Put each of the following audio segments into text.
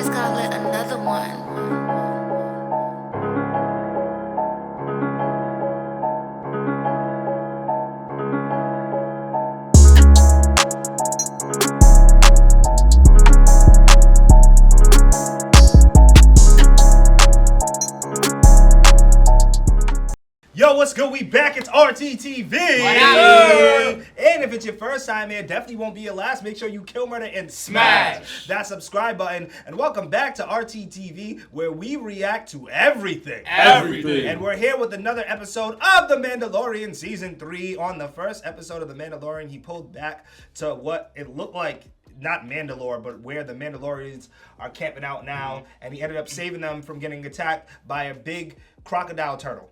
just got lit another one. Yo, what's good? We back. It's RTTV. And if it's your first time here, definitely won't be your last. Make sure you kill, murder, and smash that subscribe button. And welcome back to RTTV, where we react to everything. And we're here with another episode of The Mandalorian Season 3. On the first episode of The Mandalorian, he pulled back to what it looked like. Not Mandalore, but where the Mandalorians are camping out now. And he ended up saving them from getting attacked by a big crocodile turtle.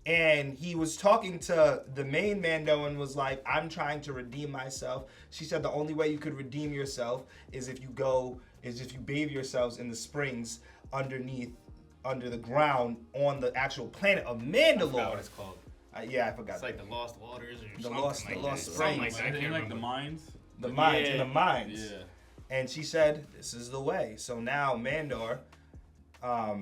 And he was talking to the main Mando and was like, I'm trying to redeem myself. She said the only way you could redeem yourself is if you bathe yourselves in the springs under the ground on the actual planet of Mandalore. I forgot what it's called. Yeah, I forgot. It's like the Lost Waters or the something lost like springs. Something like that. I can't like remember. the mines? The mines. Yeah. And she said, this is the way. So now Mandor, our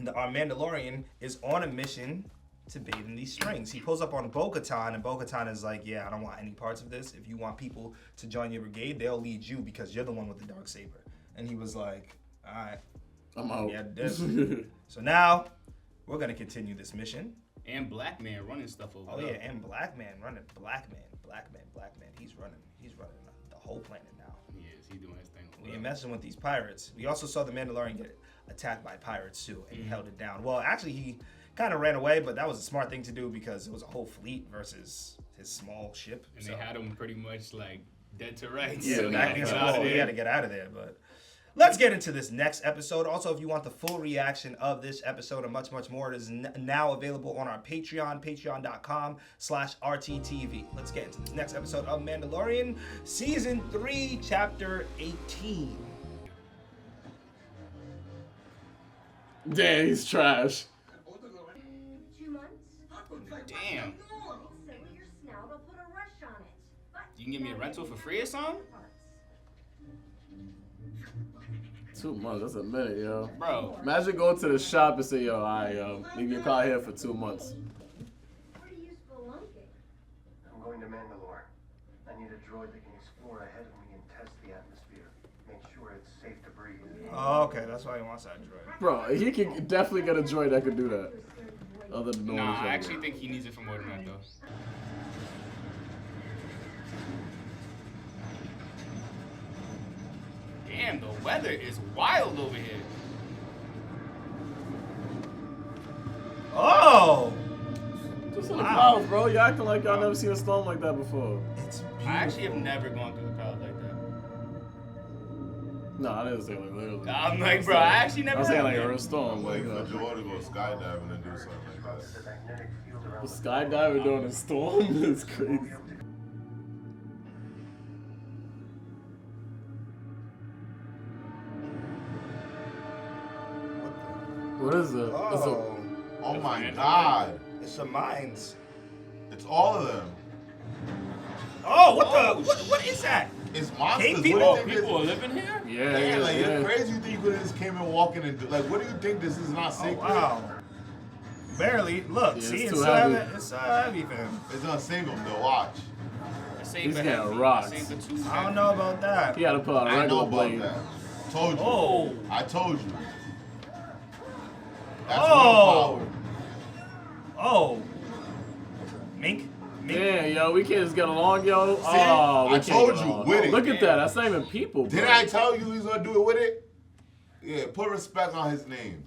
Mandalorian, is on a mission to bathe in these springs. He pulls up on Bo-Katan, and Bo-Katan is like, yeah, I don't want any parts of this. If you want people to join your brigade, they'll lead you because you're the one with the dark saber. And he was like, all right. I'm out. Yeah, so now, we're going to continue this mission. And Black Man running stuff over Oh, there. yeah, and Black Man running. Black Man. He's running the whole planet now. He is. He's doing his thing. We ain't messing with these pirates. We also saw the Mandalorian get attacked by pirates, too, and he held it down. Well, actually, he kind of ran away, but that was a smart thing to do because it was a whole fleet versus his small ship. And they had him pretty much like dead to rights. Yeah, so back against the wall. He had to get out of there. But let's get into this next episode. Also, if you want the full reaction of this episode and much, much more, it is now available on our Patreon, patreon.com/RTTV. Let's get into this next episode of Mandalorian, Season 3, Chapter 18. Damn, he's trash. 2 months? Damn. So your snout will put a rush on it. But You can give me a rental for free or something? 2 months, that's a minute, yo. Bro. Imagine going to the shop and say, yo, leave your car here for 2 months. Where do you spelunking? I'm going to Mandalore. I need a droid that can explore ahead of me and test the atmosphere. Make sure it's safe to breathe. Oh, okay, that's why he wants that droid. Bro, he can definitely get a droid that could do that. Other than normal Nah, I droid. actually think he needs it for more than that though. Damn, the weather is wild over here. Oh! Just in the clouds, bro. You acting like y'all never seen a storm like that before. It's beautiful. I actually have never gone through the crowd like that. No, I didn't say like literally. I'm like, bro, I actually never I was saying have like a that. real storm. I'm Like, waiting for Joy to go skydiving and do something like that. The magnetic field around the skydiver during a storm is crazy. What is it? Oh, Oh my god. it's the mines. It's all of them. Oh, what is that? It's monsters. Hey, What people- do you think People this- are living here? Yeah, like yeah. you're crazy. You think you could have just came in walking and like, what do you think? This is not Oh, sacred? wow. Barely. Look, Yeah, see, it's it's too so heavy. heavy. It's so heavy for him. It's gonna sink them. They'll watch. Save He's for getting heavy, rocked. save for two I don't know about that. He had to pull out a I know regular about blade. that. Told you. Oh. I told you. That's Oh. willpower. Oh. Mink? Damn, yo, we can't just get along, yo. Oh, we I can't told get you, along. with it. Look at that. That's not even people, bro. Didn't I tell you he's gonna do it with it? Yeah, put respect on his name.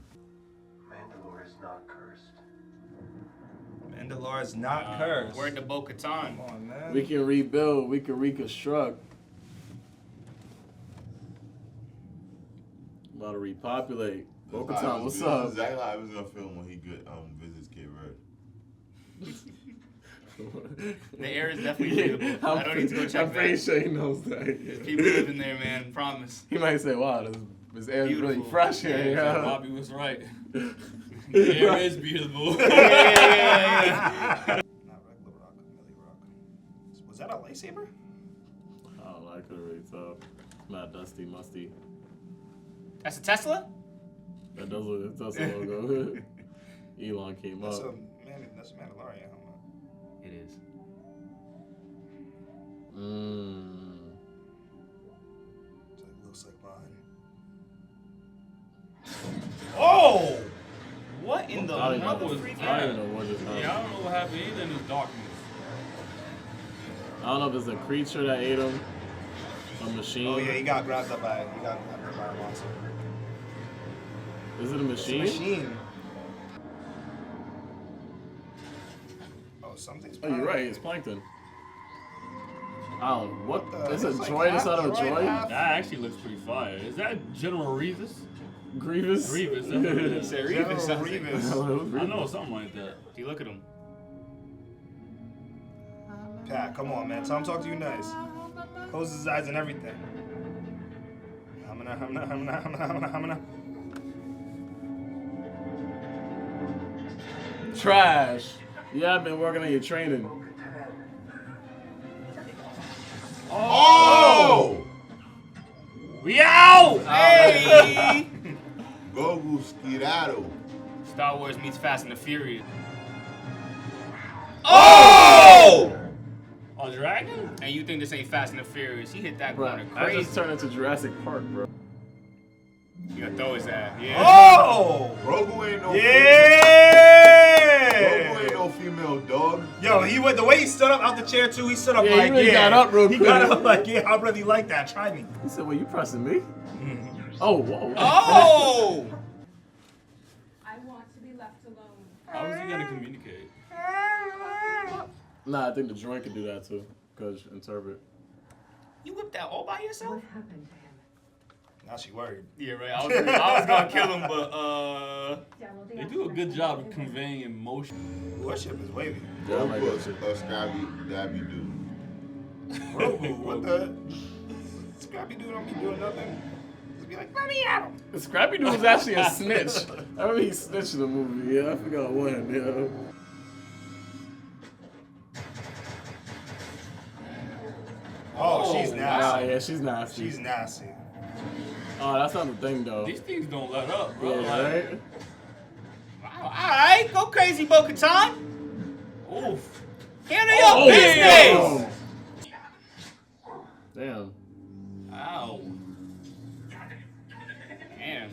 Mandalore is not cursed. Mandalore is not cursed. Word to Bo-Katan. Come on, man. We can rebuild. We can reconstruct. About to repopulate. Bo-Katan, what's This up? is exactly how I was gonna feel when he visits Cape Verde. The air is definitely breathable. I don't need to go check I'm pretty that. sure he knows that. People living there, man. Promise. He might say, wow, this air is really Beautiful. fresh here. Yeah, Yeah. Bobby was right. The air is beautiful. Yeah. Not regular rock, Millie rock. Was that a lightsaber? I don't know. I couldn't really tell. Not dusty, musty. That's a Tesla? That does look that's a logo. Elon came That's up. that's a Mandalorian helmet. It is. It's like, looks like mine. Oh! What in the I don't mother know freak? I don't know what just happened. Yeah, I don't know what happened either in this darkness. I don't know if it's a creature that ate him, a machine. Oh yeah, he got grabbed up by a monster. Is it a machine? It's a machine. Oh, something's. Oh, you're right. It's plankton. Oh, what? the- It's a it's like droid half inside of a droid, droid? half- That actually looks pretty fire. Is that General Revis? Grievous? Revis, that's what it is. Say General Revis. sounds like- Revis. I know, something like that. You look at him. Pat, come on, man. Tell him talk to you nice. Close his eyes and everything. Hamana. Trash. Yeah, I've been working on your training. Oh! We out! Hey! Grogu skedaddle. Star Wars meets Fast and the Furious. Oh! A dragon? And you think this ain't Fast and the Furious? He hit that Bro, corner I crazy. just turned into Jurassic Park, bro. You gonna throw his ass. Yeah. Oh! Grogu ain't no Yeah! Grogu ain't no female dog. Yo, he went the way he stood up out the chair too. He stood up Yeah, he like really got up real He quick. got up like I really like that. Try me. He said, "Well, you pressing me?" Oh, whoa. Oh! I want to be left alone. How is he gonna communicate? Nah, I think the droid can do that too. Cause interpret. You whipped that all by yourself? happened to him? Now she worried. Yeah, right. I was gonna kill him, but They do a good job of conveying emotion. Worship is wavy. Yeah, I like Grogu that shit. a scabby dabby dude. Grogu, what the? Scrappy dude don't be doing nothing. Just be like, let me at him. Scrappy Doo was actually a snitch. I remember he snitched in the movie. Yeah, I forgot when. Yeah. Oh, she's Ah, nasty. yeah, she's nasty. She's nasty. Oh, that's not the thing though. These things don't let up, bro. Yeah, Like, right? alright, go crazy, Bo-Katan. Oof. Handle your Oh, business. Damn. Ow. Damn.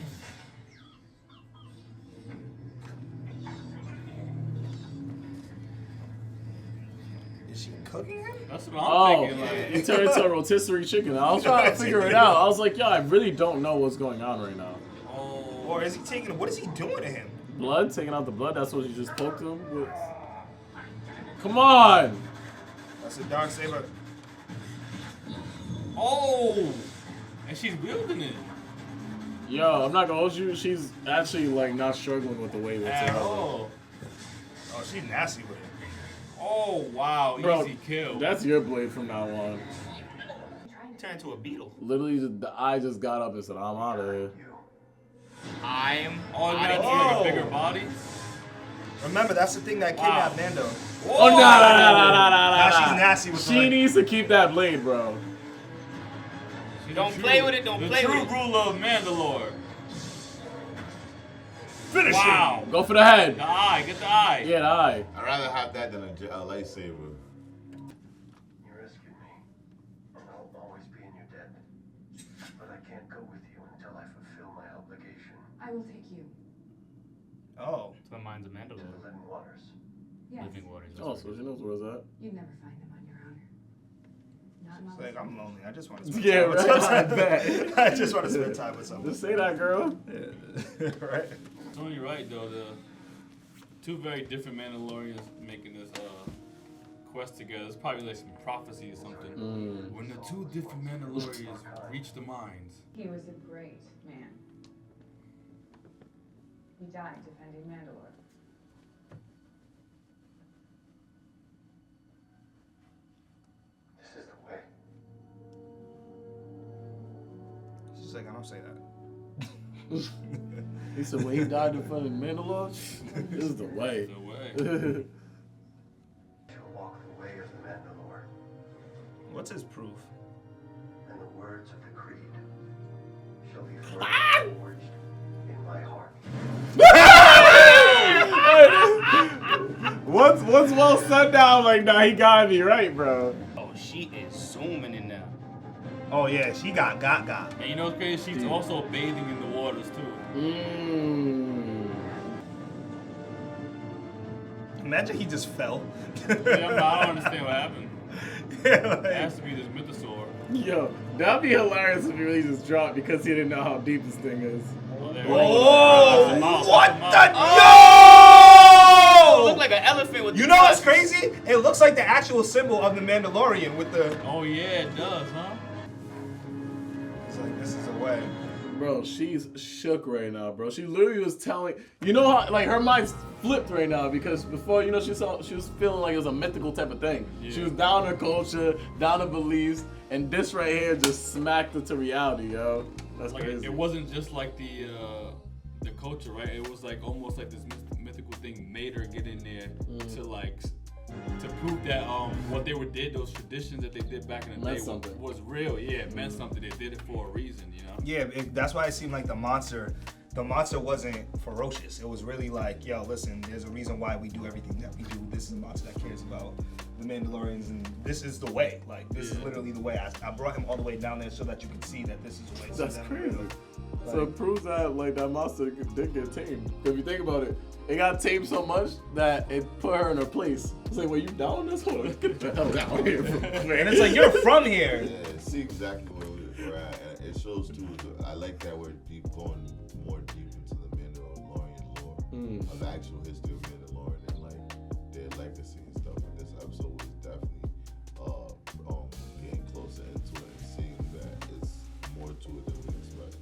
Is she cooking him? That's what I'm Oh, thinking. Like, it turned into a rotisserie chicken. I was trying to figure it out. I was like, yo, I really don't know what's going on right now. oh. Or is he taking? What is he doing to him? Blood? Taking out the blood? That's what you just poked him with? Come on! That's a dark saber. Oh! And she's wielding it. Yo, I'm not gonna hold you. She's actually like not struggling with the weight At whatsoever. all. Oh, she's nasty with it. Oh, wow. Bro, Easy kill. that's your blade from now on. Turn into a beetle. Literally, the eye just got up and said, I'm out of here. I'm Oh, out that's of like here. a bigger body? Remember, that's the thing that kidnapped Mando. Oh, no, Now she's no. nasty with She the needs to keep that blade, bro. Don't play with it, don't the play true with it. ruler of Mandalore. Finish Wow. Go for the head. The eye, get the eye. Yeah, the eye. I'd rather have that than a lightsaber. You rescued me, and I'll always be in your debt. But I can't go with you until I fulfill my obligation I will take you. Oh. To the minds of to the Mandalore. living waters. Yes. Living waters. Oh, so she knows where's that. You'd never find them on your own. Not in all It's like, the I'm lonely. I just want to spend Yeah, time with right. somebody. I just want to spend time with somebody. Just say that, girl. Right? Tony right though, the two very different Mandalorians making this quest together. It's probably like some prophecy or something. When the two different Mandalorians reach the mines. He was a great man. He died defending Mandalore. This is the way. She's like, I don't say that. He said, when he died in front of Mandalore, this is the way. The way. Shall walk the way of the Mandalore, What's his proof? and the words of the creed shall be forever little sundown, like, nah, he got me right, bro. Oh, she is zooming in now. Oh yeah, she got. And you know what's crazy? She's also bathing in the waters too. Imagine he just fell. Yeah, but I don't understand what happened. It has to be this mythosaur. Yo, that'd be hilarious if he really just dropped because he didn't know how deep this thing is. Oh, there Oh, That's the mouth, what that's the? mouth. It Yo! looked like an elephant with You the know what's tusks. crazy? It looks like the actual symbol of the Mandalorian with the. Oh yeah, it does, huh? It's like this is a way. Bro, she's shook right now, bro. She literally was telling, you know how, like, her mind's flipped right now because before, you know, she was feeling like it was a mythical type of thing. Yeah. She was down her culture, down her beliefs, and this right here just smacked her to reality, yo. That's Like crazy. it wasn't just like the culture, right? It was like almost like this mythical thing made her get in there to prove that what they did, those traditions that they did back in the Meant day something. was real. Yeah, it meant something. They did it for a reason, you know. Yeah, that's why it seemed like the monster wasn't ferocious. It was really like, yo, listen, there's a reason why we do everything that we do. This is a monster that cares about the Mandalorians, and this is the way. Like, this is literally the way. I brought him all the way down there so that you can see that this is the way. So That's then, crazy. like, So it proves that, like, that monster did get tamed. If you think about it, it got tamed so much that it put her in her place. It's like, well, you down this? Hold on, get the hell down here. and it's like, you're from here. Yeah, see exactly where we're at. And it shows too. I like that we're going more deep into the Mandalorian lore of the actual history of Mandalorian and like their legacy and stuff. And this episode was definitely getting closer into it and seeing that it's more to it than we expect.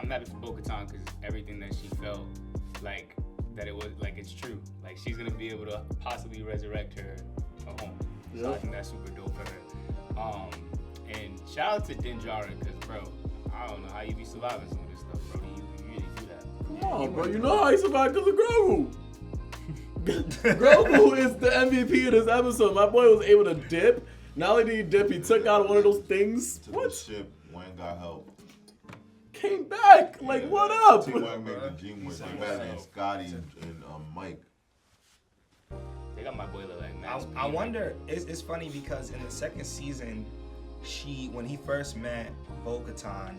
I'm happy for Bo-Katan because everything that she felt like that it was like it's true. Like she's gonna be able to possibly resurrect her home. So I think that's super dope for her. And shout out to Din Djarin because bro, I don't know how you be surviving some of this stuff, bro. You really do that. Come on, bro. You know how he survived because of Grogu. Grogu is the MVP of this episode. My boy was able to dip. Not only did he dip, he took out one of those things. Took What? the ship, went got help. Came back. Like, Yeah, what up? Teamwork made the dream work. Way better than Scotty and Mike. They got my boy look like Max. I wonder. It's funny because in the second season, when he first met Bo-Katan,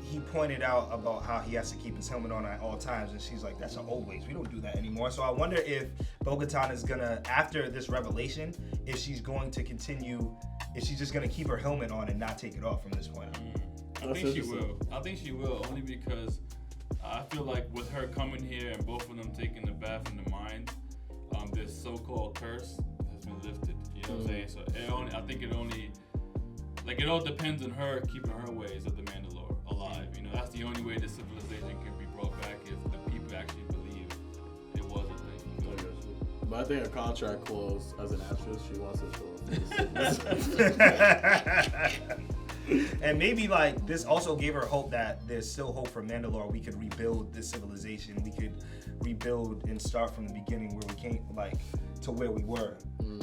he pointed out about how he has to keep his helmet on at all times, and she's like, "That's an old ways. We don't do that anymore." So I wonder if Bo-Katan is gonna, after this revelation, if she's going to continue, if she's just gonna keep her helmet on and not take it off from this point on. I think she will. I think she will, only because I feel like with her coming here and both of them taking the bath in the mind, this so-called curse has been lifted. You know what I'm saying? So I think it all depends on her keeping her ways of the Mandalore alive. You know, that's the only way the civilization can be brought back if the people actually believe it was a thing. You know? But I think a contract clause as an actress, she wants to show up. And maybe like this also gave her hope that there's still hope for Mandalore. We could rebuild this civilization. We could rebuild and start from the beginning where we came, like to where we were.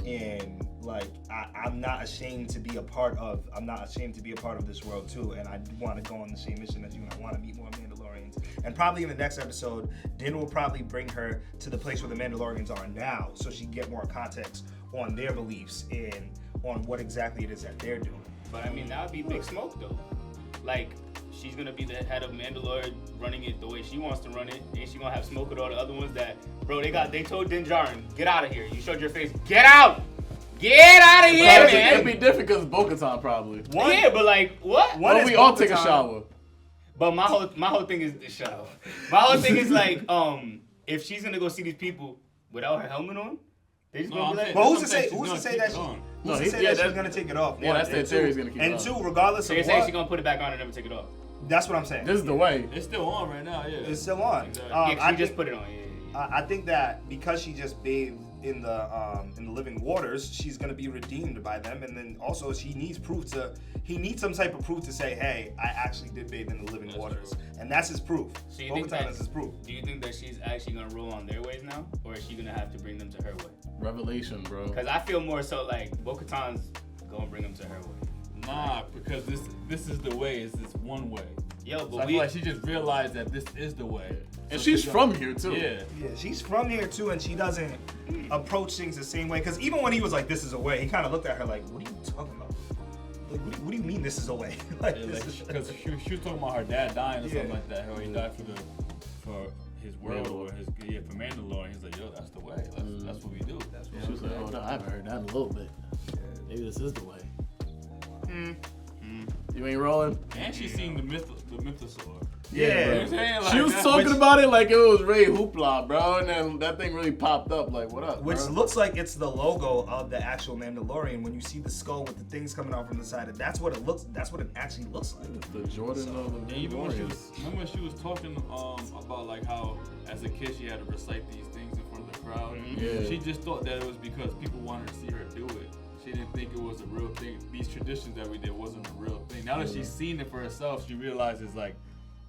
And like I'm not ashamed to be a part of. I'm not ashamed to be a part of this world too. And I want to go on the same mission as you. And I want to meet more Mandalorians. And probably in the next episode, Din will probably bring her to the place where the Mandalorians are now, so she can get more context on their beliefs and on what exactly it is that they're doing. But I mean, that would be big smoke though. Like, she's gonna be the head of Mandalore, running it the way she wants to run it, and she gonna have smoke with all the other ones that, bro, they told Din Djarin, get out of here. You showed your face. Get out! Get out of here, It'd be man! different because Bo-Katan probably. Yeah, but like, what? Well, we all take a shower. But my whole thing is the shower. My whole thing is like, if she's gonna go see these people without her helmet on, they just gonna be like, Well, who's to say that she's that's gonna take it off? Yeah, that's their theory. He's gonna keep it And on. two, regardless so of you're saying what, she's gonna put it back on and never take it off? that's what I'm saying. This is the way. It's still on right now, yeah. It's still on. Exactly. Yeah, 'cause I you just think- put it on. Yeah. I think that because she just bathed in the living waters, she's gonna be redeemed by them, and then also he needs some type of proof to say, hey, I actually did bathe in the living That's waters, true. and that's his proof. So you think Bo-Katan that, is his proof. do you think that she's actually gonna roll on their ways now, or is she gonna have to bring them to her way? Revelation, bro. Because I feel more so like Bo-Katan's gonna bring them to her way. Nah, because this is the way. It's this one way. Yo, So but I we feel like she just realized that this is the way. And So she's gonna- from here too. Yeah. Yeah, she's from here too, and she doesn't. approach things the same way. Because even when he was like, "This is a way," he kind of looked at her like, "What are you talking about? Like, what do you mean this is a way?" Like, because she was talking about her dad dying or something like that. How he died for his world or for Mandalore. He's like, "Yo, that's the way. That's what we do." That's what She was like, "Oh no, I haven't heard that in a little bit. Maybe this is the way." You ain't rolling. And she seen the mythosaur. Yeah. Like She was talking about it like it was Ray Hoopla, bro, and then that thing really popped up. Like, what up? Which bro? looks like it's the logo of the actual Mandalorian. When you see the skull with the things coming out from the side, that's what it looks. That's what it actually looks like. It's the Jordan of the And even Mandalorian. when she was talking about like how as a kid she had to recite these things in front of the crowd. Yeah. She just thought that it was because people wanted to see her do it. She didn't think it was a real thing. These traditions that we did wasn't a real thing. Now that she's seen it for herself, she realizes like,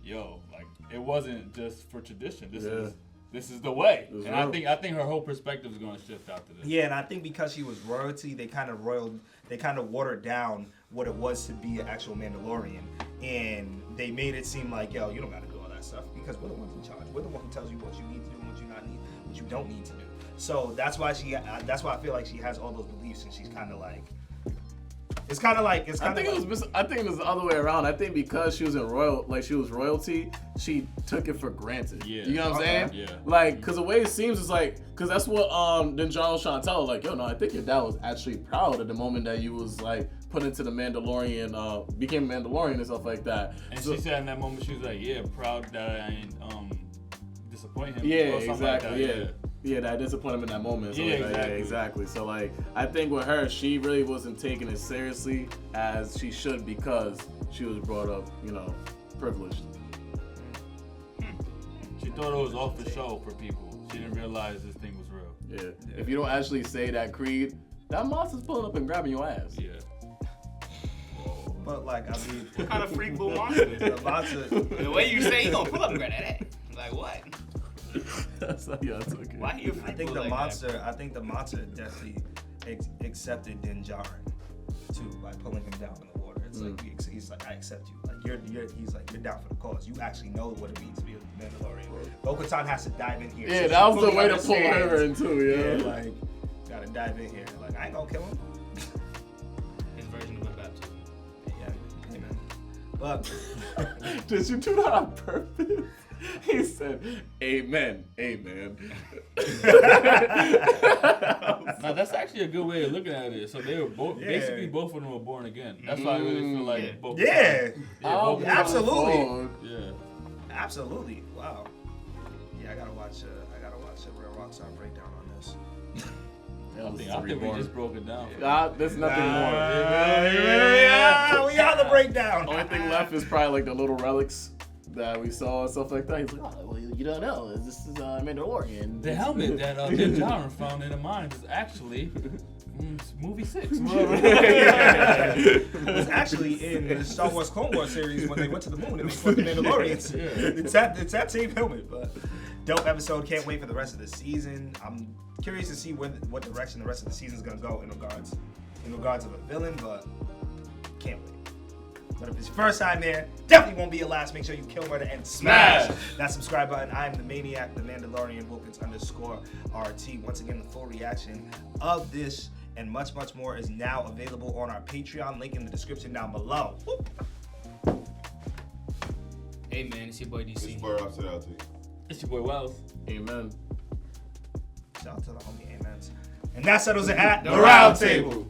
yo, like it wasn't just for tradition. This is the way. It's and real. I think her whole perspective is going to shift after this. Yeah, and I think because she was royalty, they kind of watered down what it was to be an actual Mandalorian, and they made it seem like, yo, you don't got to do all that stuff because we're the ones in charge. We're the one who tells you what you need to do and what you don't need to do. So that's why I feel like she has all those beliefs, and she's kind of like. I think it was the other way around. I think because she was royalty, she took it for granted. Yeah. You know what I'm saying? Yeah. Like, cause the way it seems is like, cause that's what then John was trying to tell her, like, yo, no, I think your dad was actually proud at the moment that you was like put into the Mandalorian, became a Mandalorian and stuff like that. And she said in that moment, she was like, yeah, proud that I ain't disappoint him. Yeah, or something exactly. Like that. Yeah, that disappointed him in that moment. So Yeah, like, exactly. Yeah, exactly. So like, I think with her, she really wasn't taking it seriously as she should because she was brought up, privileged. She thought it was off the show for people. She didn't realize this thing was real. Yeah. If you don't actually say that creed, that monster's pulling up and grabbing your ass. Yeah. But like, I mean, What kind of freak bull monster? the monster. The way you say you gonna pull up and grab that ass. Like what? That's how y'all took it. Why you a freak I think bull the like monster. I think the monster definitely accepted Din Djarin too by pulling him down in the water. It's like he's like, I accept you. Like he's like, you're down for the cause. You actually know what it means to be a Mandalorian. Bo-Katan has to dive in here. Yeah, so that she was the fully way to pull her understands. in too. Yeah. Like gotta dive in here. Like I ain't gonna kill him. His version of a baptism. Yeah, amen. But Did you do that on purpose? He said, "Amen, amen." Now that's actually a good way of looking at it. So they were both basically both of them were born again. That's why I really feel like both. yeah, both of them- absolutely. Yeah. Absolutely. Wow. Yeah, I gotta watch a Real Rockstar breakdown on this. I think we just broke it down. There's nothing more. Yeah, we got the breakdown. Only thing left is probably like the little relics that we saw and stuff like that. He's like, oh, well, you don't know. This is Mandalorian. The helmet that Din Djarin found in the mines is actually movie 6. It was actually in the Star Wars Clone Wars series when they went to the moon. It was for the Mandalorians. It's that same helmet, but dope episode. Can't wait for the rest of the season. I'm curious to see what direction the rest of the season is gonna go in regards of a villain, but can't wait. But if it's your first time there, definitely won't be your last. Make sure you kill, murder, and smash that subscribe button. I am the Maniac, the Mandalorian, Wilkins_RT. Once again, the full reaction of this and much, much more is now available on our Patreon. Link in the description down below. Whoop. Hey man, it's your boy DC. It's for Robcityrt. It's your boy Wells. Amen. Shout out to the homie Amens. And that settles it at the round table.